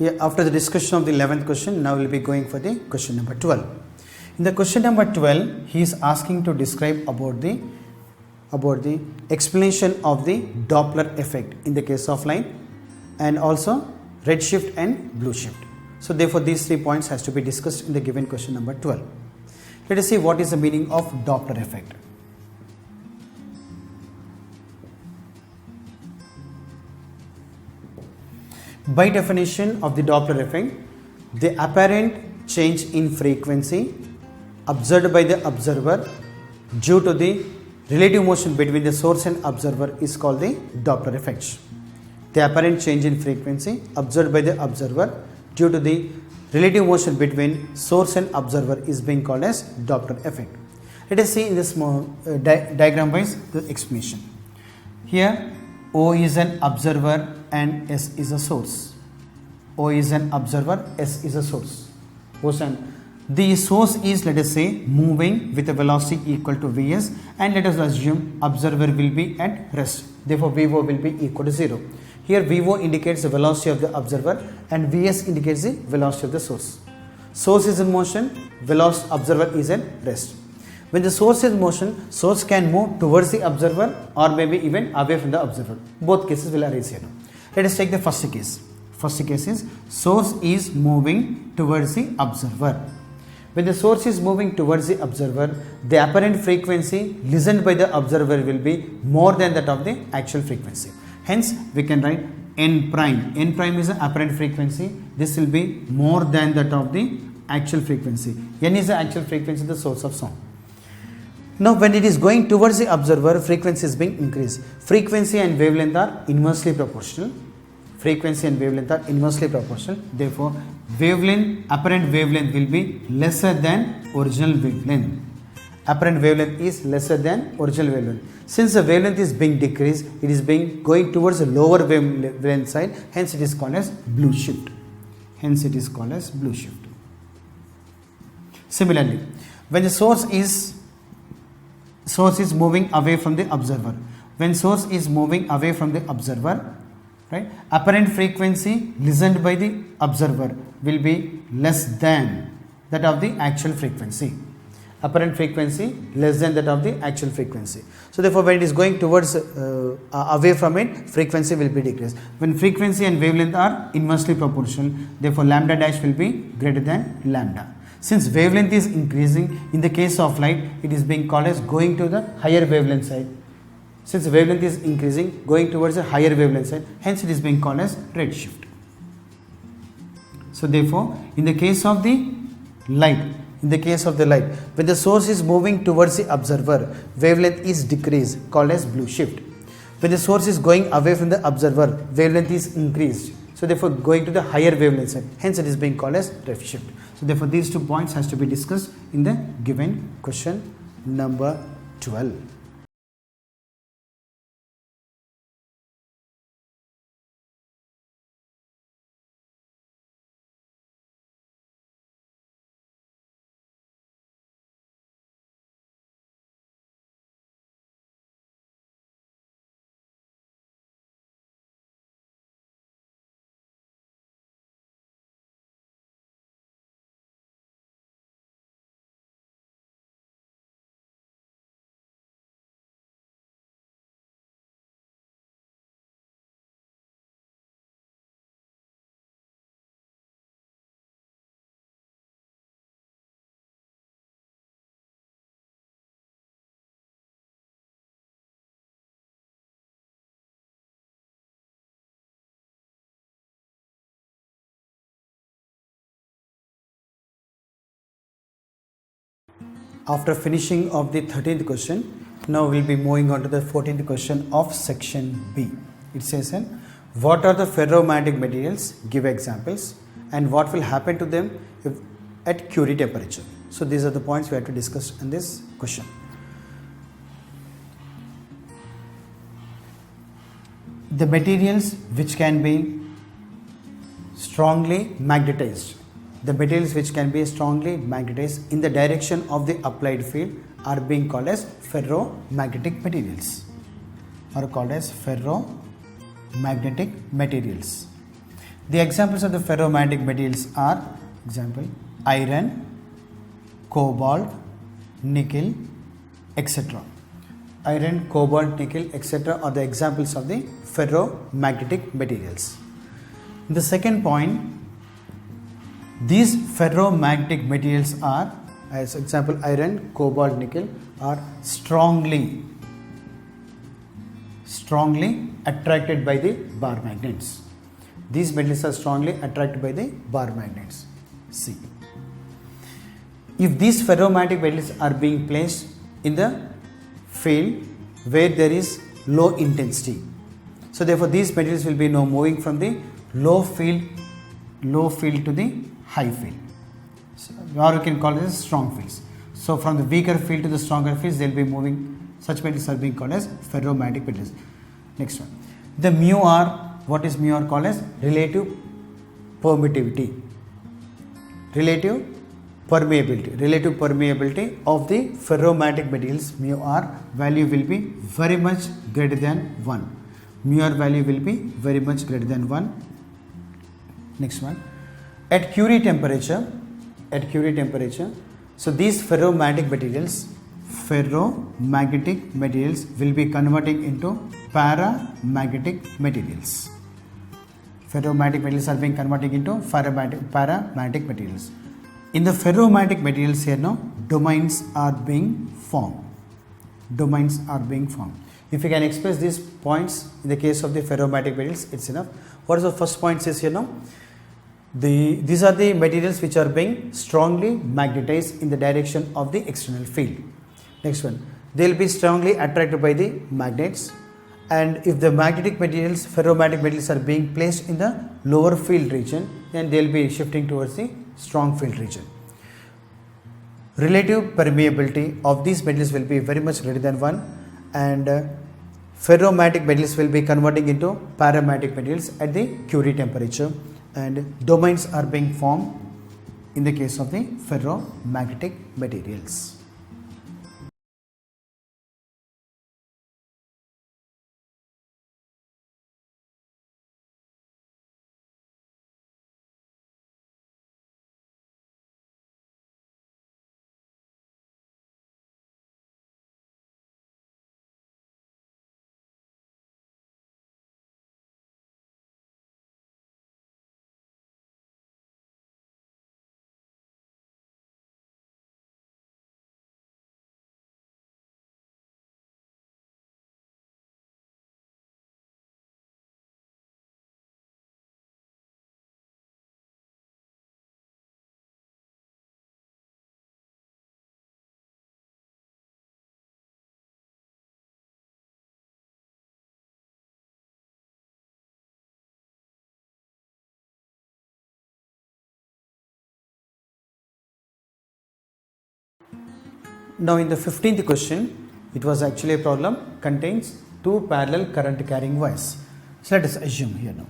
Yeah, after the discussion of the 11th question, now we will be going for the question number 12. In the question number 12, he is asking to describe about the explanation of the Doppler effect in the case of light, and also redshift and blue shift. So therefore these 3 points has to be discussed in the given question number 12. Let us see what is the meaning of Doppler effect. By definition of the Doppler effect, the apparent change in frequency observed by the observer due to the relative motion between the source and observer is called the Doppler effect. The apparent change in frequency observed by the observer due to the relative motion between source and observer is being called as Doppler effect. Let us see in this diagram wise the explanation. Here O is an observer and S is a source. O is an observer, S is a source. The source is, let us say, moving with a velocity equal to Vs, and let us assume observer will be at rest. Therefore Vo will be equal to 0. Here Vo indicates the velocity of the observer and Vs indicates the velocity of the source. Source is in motion, velocity observer is at rest. When the source is in motion, source can move towards the observer or maybe even away from the observer. Both cases will arise here. Let us take the first case. First case is source is moving towards the observer. When the source is moving towards the observer, the apparent frequency listened by the observer will be more than that of the actual frequency. Hence, we can write n prime. N prime is the apparent frequency. This will be more than that of the actual frequency. N is the actual frequency, the source of sound. Now, when it is going towards the observer, frequency is being increased. Frequency and wavelength are inversely proportional. Frequency and wavelength are inversely proportional. Therefore, apparent wavelength will be lesser than original wavelength. Apparent wavelength is lesser than original wavelength. Since the wavelength is being decreased, it is being going towards the lower wavelength side. Hence, it is called as blue shift. Hence, it is called as blue shift. Similarly, when the source is moving away from the observer. When source is moving away from the observer, right, apparent frequency listened by the observer will be less than that of the actual frequency. Apparent frequency less than that of the actual frequency. So therefore, when it is going towards away from it, frequency will be decreased. When frequency and wavelength are inversely proportional, therefore lambda dash will be greater than lambda. Since wavelength is increasing, in the case of light, it is being called as going to the higher wavelength side. Since wavelength is increasing, going towards a higher wavelength side, hence it is being called as redshift. So therefore, in the case of the light, when the source is moving towards the observer, wavelength is decreased, called as blue shift. When the source is going away from the observer, wavelength is increased. So therefore, going to the higher wavelength side, hence it is being called as redshift. So therefore, these 2 points has to be discussed in the given question number 12. After finishing of the 13th question, now we will be moving on to the 14th question of section B. It says, what are the ferromagnetic materials? Give examples, and what will happen to them at Curie temperature. So these are the points we have to discuss in this question. The materials which can be strongly magnetized. The materials which can be strongly magnetized in the direction of the applied field are being called as ferromagnetic materials, or called as ferromagnetic materials. The examples of the ferromagnetic materials are, example, iron, cobalt, nickel, etc. Iron, cobalt, nickel, etc. are the examples of the ferromagnetic materials. In the second point, these ferromagnetic materials are, as example, iron, cobalt, nickel, are strongly attracted by the Bohr magnets. These metals are strongly attracted by the Bohr magnets. See, if these ferromagnetic metals are being placed in the field where there is low intensity, so therefore these materials will be now moving from the low field to the high field, so, or you can call it as strong fields. So from the weaker field to the stronger fields, they will be moving. Such metals are being called as ferromagnetic metals. Next one, the mu r. What is mu r called as? Relative permittivity. Relative permeability of the ferromagnetic materials, mu r value will be very much greater than 1. Mu r value will be very much greater than 1. Next one, at Curie temperature, so these ferromagnetic materials will be converting into paramagnetic materials. Ferromagnetic materials are being converting into paramagnetic materials. In the ferromagnetic materials here now, domains are being formed. If you can express these points in the case of the ferromagnetic materials, it's enough. What is the first point says here now? These are the materials which are being strongly magnetized in the direction of the external field. Next one, they will be strongly attracted by the magnets, and if the magnetic materials, ferromagnetic materials are being placed in the lower field region, then they will be shifting towards the strong field region. Relative permeability of these materials will be very much greater than 1, and ferromagnetic materials will be converting into paramagnetic materials at the Curie temperature, and domains are being formed in the case of the ferromagnetic materials. Now in the 15th question, it was actually a problem contains two parallel current carrying wires. So let us assume here now.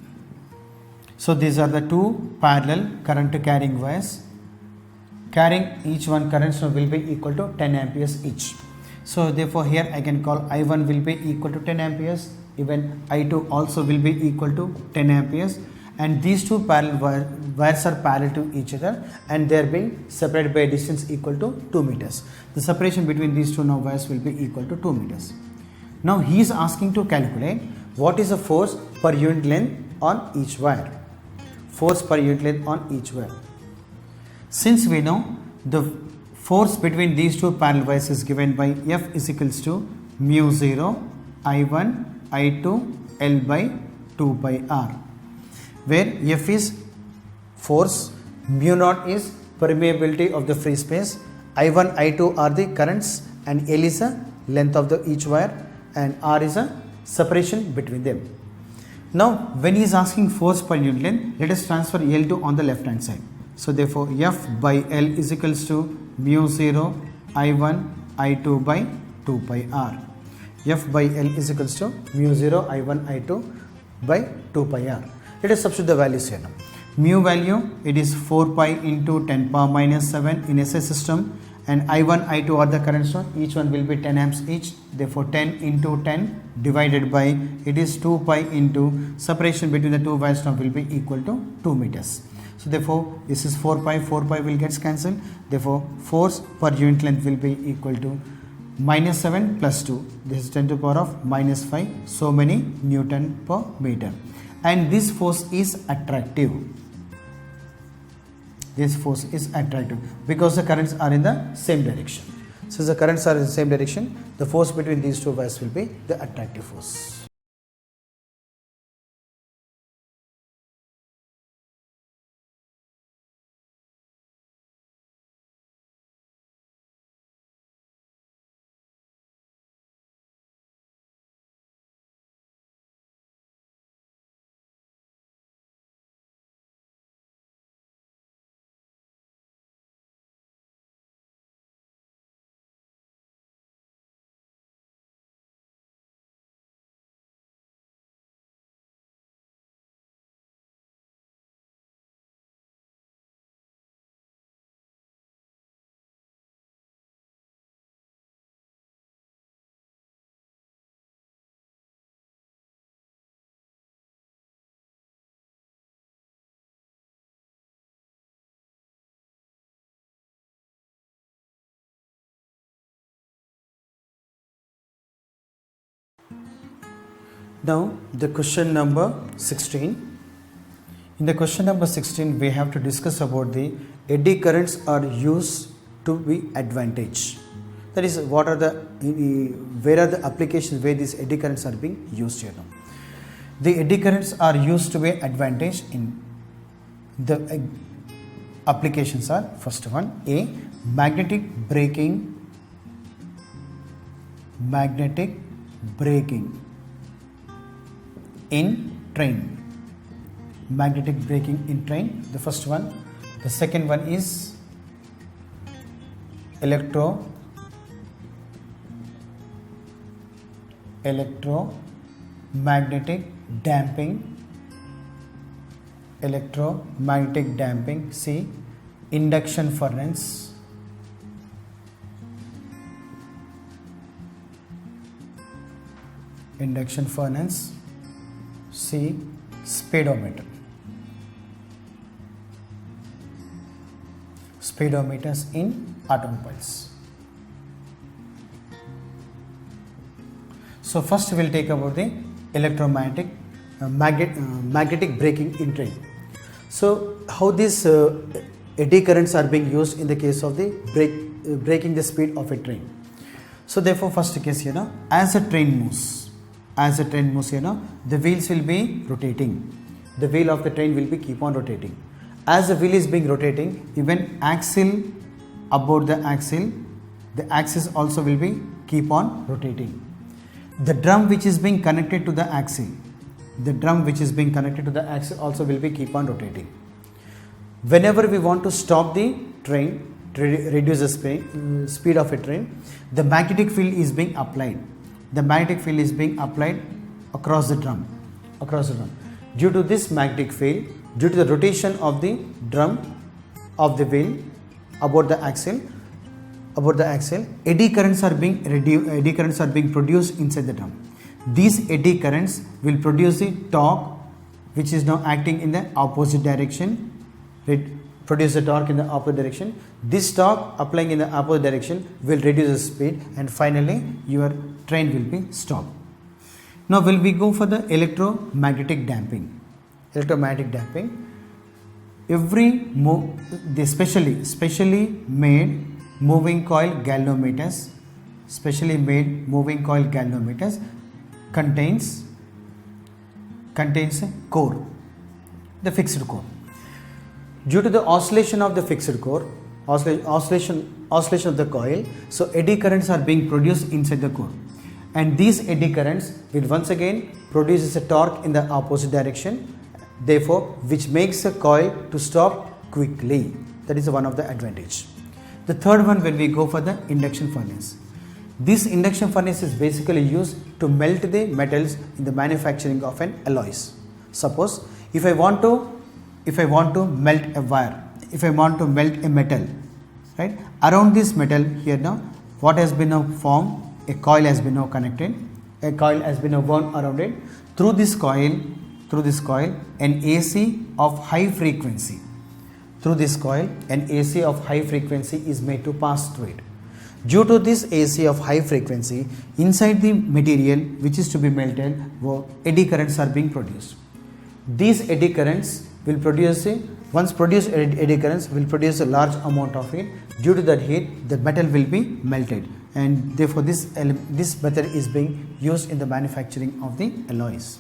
So these are the two parallel current carrying wires, carrying each one currents will be equal to 10 amperes each. So therefore here I can call I1 will be equal to 10 amperes, even I2 also will be equal to 10 amperes, and these two parallel wires are parallel to each other and they are being separated by a distance equal to 2 meters. The separation between these two now wires will be equal to 2 meters. Now he is asking to calculate what is the force per unit length on each wire. Force per unit length on each wire. Since we know the force between these two parallel wires is given by F is equals to mu 0 I1 I2 L by 2 by R, where F is force, mu naught is permeability of the free space, I1 I2 are the currents, and L is the length of each wire, and R is a separation between them. Now when he is asking force per unit length, let us transfer L to on the left hand side. So therefore F by L is equals to mu 0 I1 I2 by 2 by R. F by L is equals to mu 0 I1 I2 by 2 by R. Let us substitute the values here now. Mu value, it is 4 pi into 10 power minus 7 in SI system, and I1, I2 are the currents, so each one will be 10 amps each. Therefore 10 into 10 divided by, it is 2 pi into separation between the two wires now will be equal to 2 meters. So therefore this is 4 pi will get cancelled. Therefore force per unit length will be equal to minus 7 plus 2. This is 10 to the power of minus 5. So many Newton per meter. And this force is attractive. This force is attractive because the currents are in the same direction. Since the currents are in the same direction, the force between these two wires will be the attractive force. Now the question number 16. In the question number 16 we have to discuss about the eddy currents are used to be advantage. That is, what are the where are the applications where these eddy currents are being used here now. The eddy currents are used to be advantage in the applications are, first one, A, magnetic braking in train. Magnetic braking in train, the first one. The second one is electromagnetic damping. C, induction furnace. C, speedometers in automobiles. So first we will take about the magnetic braking in train. So how these eddy currents are being used in the case of the braking the speed of a train. So therefore first case here now, as a train moves here now, the wheels will be rotating. The wheel of the train will be keep on rotating. As the wheel is being rotating, even axle about the axis also will be keep on rotating. The drum which is being connected to the axle also will be keep on rotating. Whenever we want to stop the train, to reduce the speed of a train, the magnetic field is being applied. The magnetic field is being applied across the drum. Due to this magnetic field, due to the rotation of the drum of the wheel about the axle, eddy currents are being produced inside the drum. These eddy currents will produce the torque which is now acting in the opposite direction. Produce the torque in the opposite direction. This torque applying in the opposite direction will reduce the speed, and finally your train will be stopped. Now will we go for the electromagnetic damping. Every specially made moving coil galvanometers contains a core, the fixed core. Due to the oscillation of the fixed core, oscillation of the coil, so eddy currents are being produced inside the core, and these eddy currents will once again produces a torque in the opposite direction, therefore which makes the coil to stop quickly. That is one of the advantage. The third one, when we go for the induction furnace. This induction furnace is basically used to melt the metals in the manufacturing of an alloys. Suppose if I want to melt a wire, if I want to melt a metal, right? Around this metal here now, what has been now formed? A coil has been now connected. A coil has been now wound around it. Through this coil, an AC of high frequency. Through this coil, an AC of high frequency is made to pass through it. Due to this AC of high frequency, inside the material which is to be melted, eddy currents are being produced. These eddy currents will produce once produced eddy currents will produce a large amount of heat. Due to that heat, the metal will be melted, and therefore this method is being used in the manufacturing of the alloys.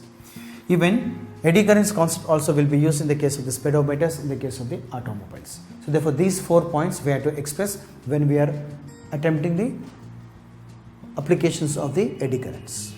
Even eddy currents concept also will be used in the case of the speedometers, in the case of the automobiles. So therefore these 4 points we have to express when we are attempting the applications of the eddy currents.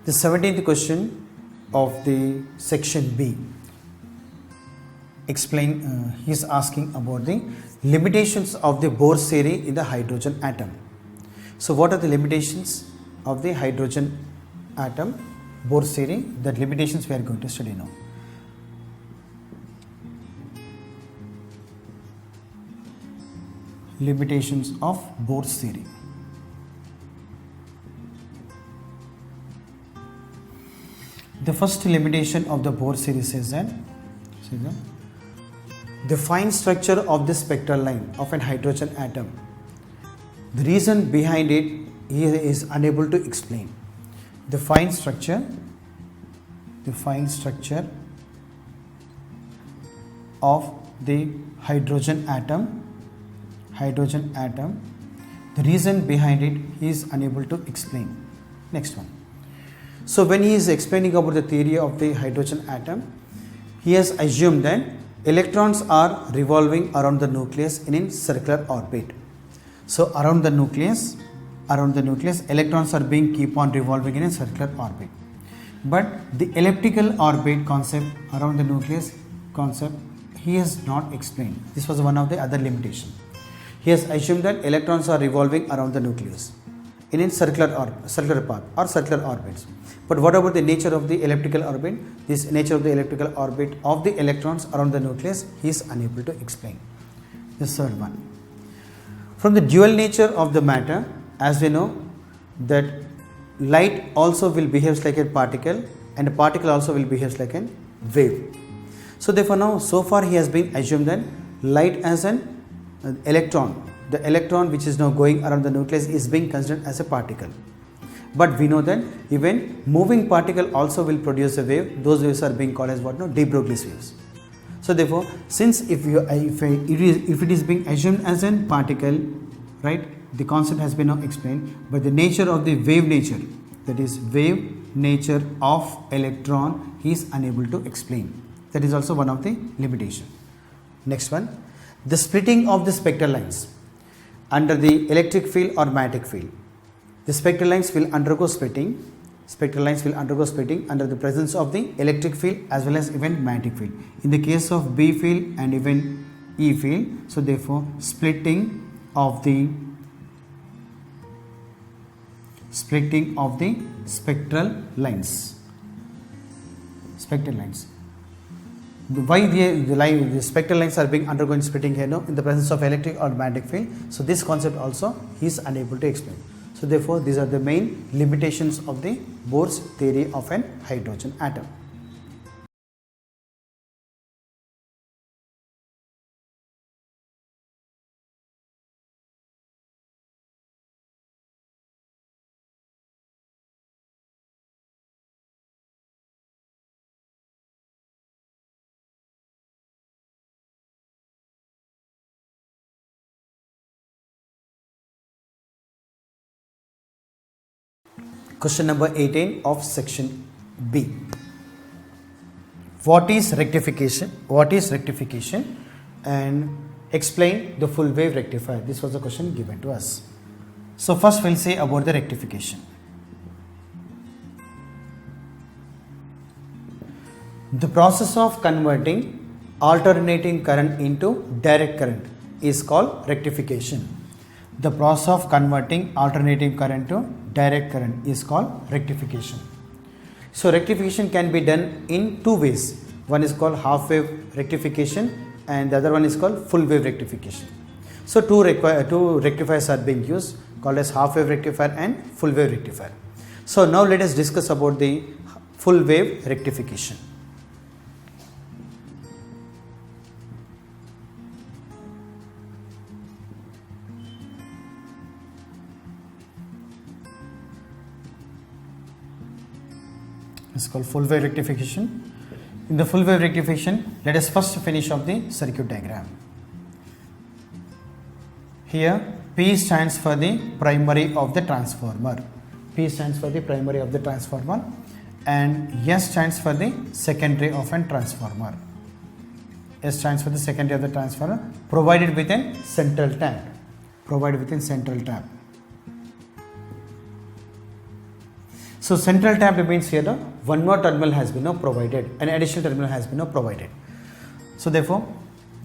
The 17th question of the section B he is asking about the limitations of the Bohr theory in the hydrogen atom. So what are the limitations of the hydrogen atom Bohr theory? That limitations we are going to study now. Limitations of Bohr theory. The first limitation of the Bohr theory says that the fine structure of the spectral line of an hydrogen atom, the reason behind it he is unable to explain. The fine structure of the hydrogen atom, the reason behind it he is unable to explain. Next one. So when he is explaining about the theory of the hydrogen atom, he has assumed that electrons are revolving around the nucleus in a circular orbit. So around the nucleus, electrons are keep on revolving in a circular orbit. But the elliptical orbit concept around the nucleus concept he has not explained. This was one of the other limitations. He has assumed that electrons are revolving around the nucleus in a circular path or circular orbits. But what about the nature of the elliptical orbit? This nature of the elliptical orbit of the electrons around the nucleus he is unable to explain. The third one. From the dual nature of the matter, as we know that light also will behave like a particle and a particle also will behave like a wave. So therefore now so far he has been assumed that light as an electron, the electron which is now going around the nucleus is being considered as a particle. But we know that even moving particle also will produce a wave. Those waves are being called as what? No, de Broglie's waves. So therefore, since if it is being assumed as a particle, right, the concept has been now explained, but the nature of the wave nature, that is wave nature of electron, he is unable to explain. That is also one of the limitation. Next one, the splitting of the spectral lines under the electric field or magnetic field. The spectral lines will undergo splitting. Under the presence of the electric field as well as even magnetic field. In the case of B field and even E field, so therefore splitting of the spectral lines. Why the spectral lines are being undergoing splitting here now in the presence of electric or magnetic field. So this concept also he is unable to explain. So therefore these are the main limitations of the Bohr's theory of an hydrogen atom. Question number 18 of section B. What is rectification? What is rectification? And explain the full wave rectifier. This was the question given to us. So first we'll say about the rectification. The process of converting alternating current into direct current is called rectification. The process of converting alternating current to direct current is called rectification. So rectification can be done in two ways. One is called half wave rectification and the other one is called full wave rectification. So two rectifiers are being used, called as half wave rectifier and full wave rectifier. So now let us discuss about the full wave rectification. It's called full wave rectification. In the full wave rectification, let us first finish off the circuit diagram. Here P stands for the primary of the transformer. P stands for the primary of the transformer and S stands for the secondary of a transformer. S stands for the secondary of the transformer provided within central tap. So central tap means here the one more terminal has been provided, an additional terminal has been provided. So therefore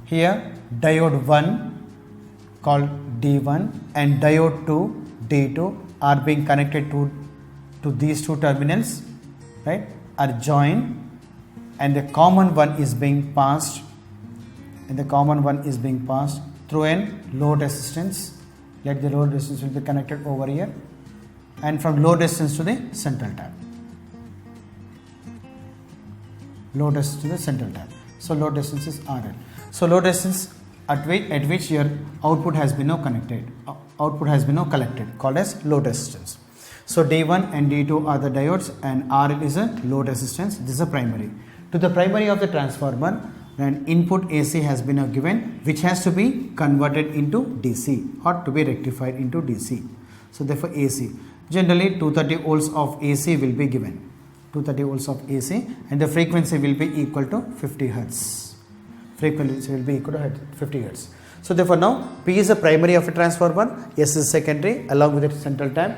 here diode 1 called D1 and diode 2 D2 are being connected to these two terminals, right, are joined, and the common one is being passed through an load resistance. Let the load resistance will be connected over here and from load resistance to the central tap. Load resistance to the central tap. So load resistance is RL. So load resistance at which your output has been now collected, called as load resistance. So D1 and D2 are the diodes and RL is a load resistance. This is a primary. To the primary of the transformer, an input AC has been given, which has to be converted into DC or to be rectified into DC. So therefore AC. Generally 230 volts of AC will be given. 230 volts of AC and the frequency will be equal to 50 Hertz. Frequency will be equal to 50 Hertz. So therefore now P is the primary of a transformer, S is secondary along with the central tap.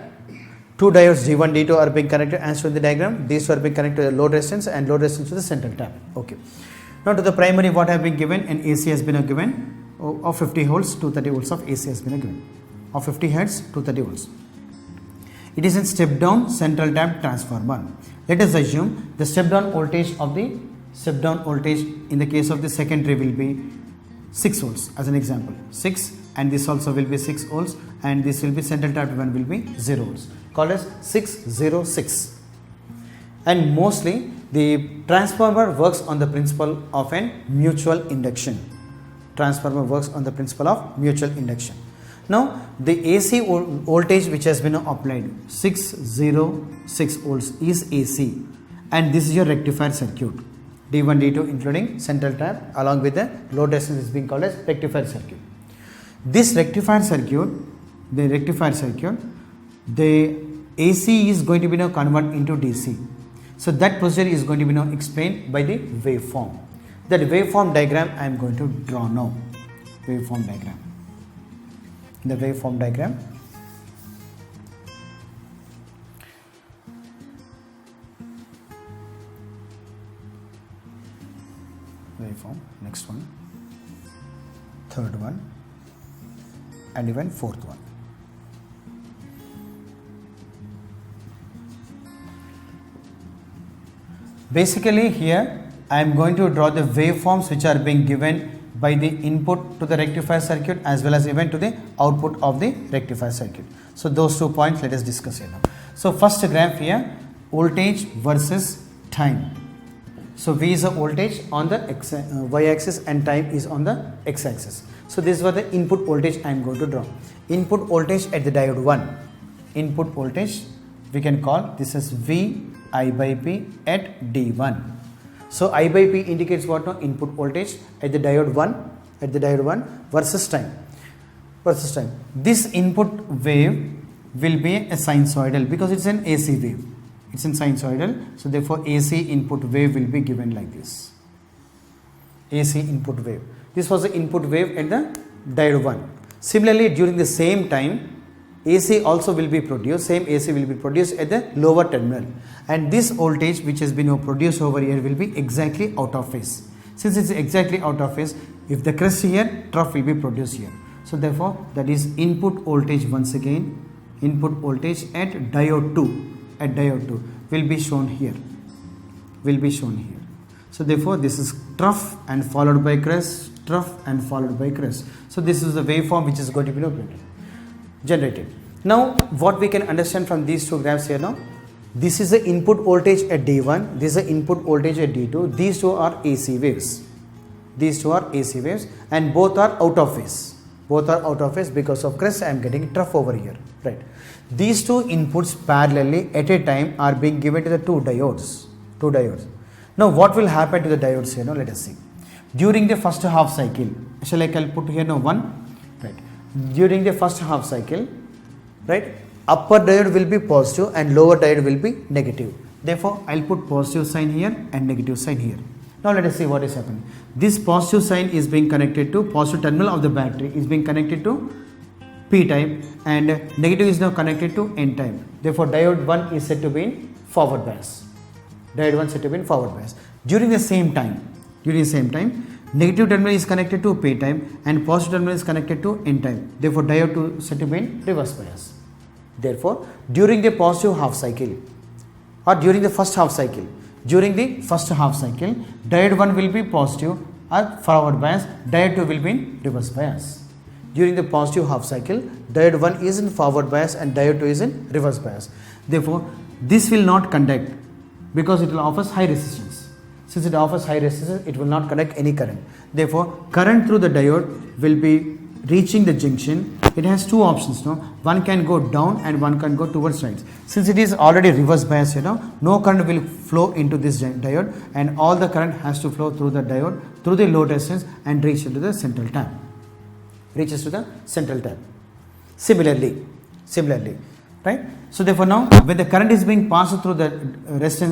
Two diodes D1, D2 are being connected as shown in the diagram. These two are being connected to the load resistance and load resistance to the central tap. Okay. Now to the primary what have been given, an AC has been given of 50 volts, 230 volts of AC has been given. Of 50 Hertz, 230 volts. It is a step down central tap transformer. Let us assume the step down voltage in the case of the secondary will be 6 volts as an example. 6 and this also will be 6 volts and this will be central tap one will be 0 volts, called as 606. And mostly the transformer works on the principle of a mutual induction. Now the AC voltage which has been applied 606 volts is AC and this is your rectifier circuit. D1, D2 including central tap along with the load resistance is being called as rectifier circuit. This rectifier circuit, the AC is going to be now converted into DC. So that procedure is going to be now explained by the waveform. That waveform diagram I am going to draw now. Waveform diagram. The waveform diagram. Waveform, next one, third one, and even fourth one. Basically here I am going to draw the waveforms which are being given by the input to the rectifier circuit as well as even to the output of the rectifier circuit. So those 2 points let us discuss here now. So first graph here, voltage versus time. So V is the voltage on the y axis and time is on the x axis. So this was the input voltage I am going to draw. Input voltage at the diode 1. Input voltage we can call this as V I by P at D1. So I by P indicates what now? Input voltage at the diode 1 versus time. This input wave will be a sinusoidal because it's an AC wave. It's in sinusoidal, so therefore AC input wave will be given like this. AC input wave. This was the input wave at the diode 1. Similarly, during the same time, AC also will be produced, same AC will be produced at the lower terminal, and this voltage which has been produced over here will be exactly out of phase. Since it's exactly out of phase, if the crest here, trough will be produced here. So therefore, that is input voltage once again, input voltage at diode 2 will be shown here, So therefore, this is trough and followed by crest, trough and followed by crest. So this is the waveform which is going to be generated. Now what we can understand from these two graphs here now, this is the input voltage at D1, this is the input voltage at D2, these two are AC waves. And both are out of phase. Because of crest I am getting trough over here, right. These two inputs parallelly at a time are being given to the two diodes. Now what will happen to the diodes here now, let us see. During the first half cycle, shall I put here now 1, right. During the first half cycle, right, upper diode will be positive and lower diode will be negative. Therefore, I will put positive sign here and negative sign here. Now let us see what is happening. This positive sign is being connected to positive terminal of the battery, is being connected to P type, and negative is now connected to N type. Therefore, diode 1 is said to be in forward bias. During the same time, negative terminal is connected to P type and positive terminal is connected to N type. Therefore, diode 2 is said to be in reverse bias. Therefore, during the positive half cycle or during the first half cycle, diode 1 will be positive or forward bias, diode 2 will be in reverse bias. During the positive half cycle, diode 1 is in forward bias and diode 2 is in reverse bias. Therefore, this will not conduct because it will offer high resistance. Since it offers high resistance, it will not conduct any current. Therefore, current through the diode will be reaching the junction. It has two options now. One can go down and one can go towards right. Since it is already reverse bias, no current will flow into this diode, and all the current has to flow through the diode through the low resistance and reach into the central tap. Similarly, right. So therefore, now when the current is being passed through the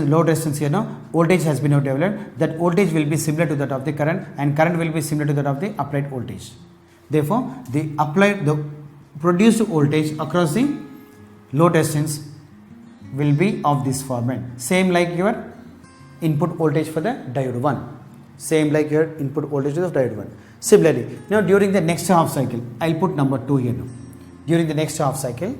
low resistance here, now voltage has been now developed. That voltage will be similar to that of the current, and current will be similar to that of the applied voltage. Therefore, the produced voltage across the low resistance will be of this format, same like your input voltage for the diode 1. Similarly, now during the next half cycle, I will put number 2 here now. During the next half cycle,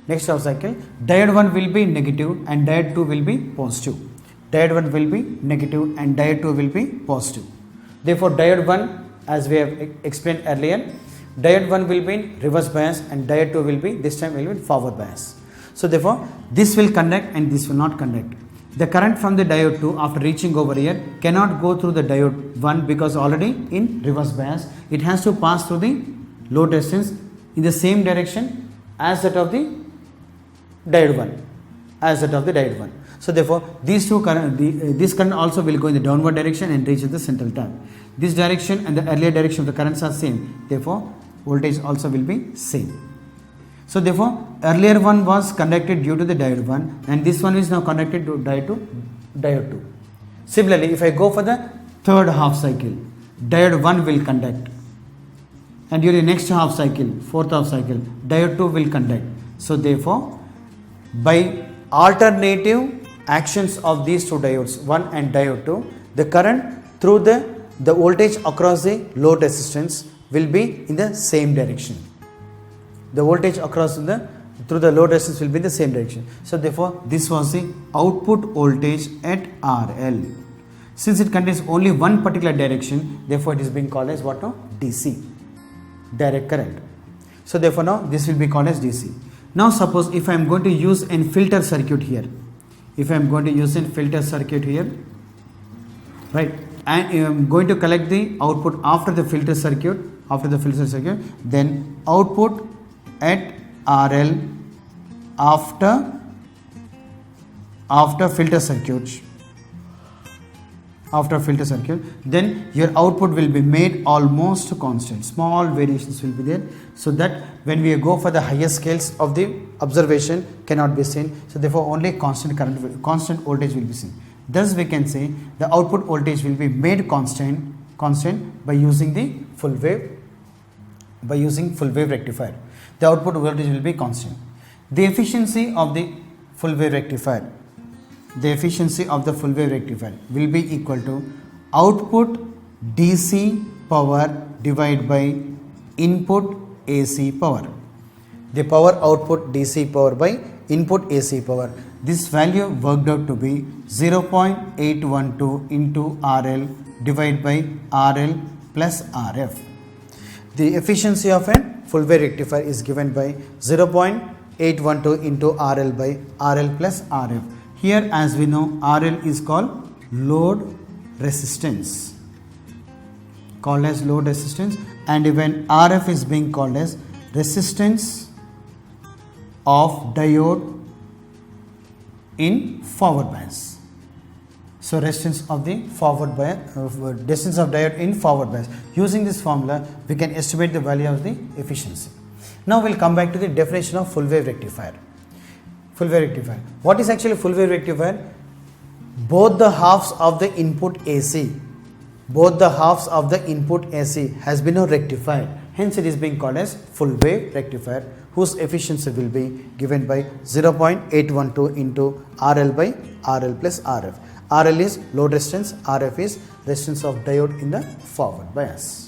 diode 1 will be negative and diode 2 will be positive. Therefore, diode 1, as we have explained earlier, diode 1 will be in reverse bias and diode 2 will be, this time will be in forward bias. So therefore, this will conduct and this will not conduct. The current from the diode 2 after reaching over here cannot go through the diode 1 because already in reverse bias. It has to pass through the low resistance in the same direction as that of the diode 1. So therefore, these two current, this current also will go in the downward direction and reach the central tap. This direction and the earlier direction of the currents are same. Therefore, voltage also will be same. So therefore, earlier one was conducted due to the diode 1 and this one is now conducted to diode 2. Similarly, if I go for the third half cycle, diode 1 will conduct, and during the next half cycle, fourth half cycle, diode 2 will conduct. So therefore, by alternative actions of these two diodes 1 and diode 2, the current through the voltage across the load resistance will be in the same direction. The voltage across through the load resistance will be in the same direction. So therefore, this was the output voltage at RL. Since it contains only one particular direction, therefore it is being called as what now? DC, direct current. So therefore now this will be called as DC. Now suppose if I am going to use a filter circuit here, right, and I am going to collect the output after the filter circuit, then output at RL after filter circuit after filter circuit, then your output will be made almost constant. Small variations will be there, so that when we go for the higher scales of the observation cannot be seen. So therefore only constant current, constant voltage will be seen. Thus we can say the output voltage will be made constant by using the full wave, by using full wave rectifier. The output voltage will be constant. The efficiency of the full wave rectifier, the efficiency of the full wave rectifier will be equal to output DC power divided by input AC power. The power output DC power by input AC power. This value worked out to be 0.812 into RL divided by RL plus RF. The efficiency of a full wave rectifier is given by 0.812 into RL by RL plus RF. Here, as we know, RL is called load resistance, and even RF is being called as resistance of diode in forward bias. So resistance of the forward bias, distance of diode in forward bias. Using this formula, we can estimate the value of the efficiency. Now we'll come back to the definition of full wave rectifier. Full wave rectifier. What is actually full wave rectifier? Both the halves of the input AC, has been rectified. Hence it is being called as full wave rectifier, whose efficiency will be given by 0.812 into RL by RL plus RF. RL is load resistance, RF is resistance of diode in the forward bias.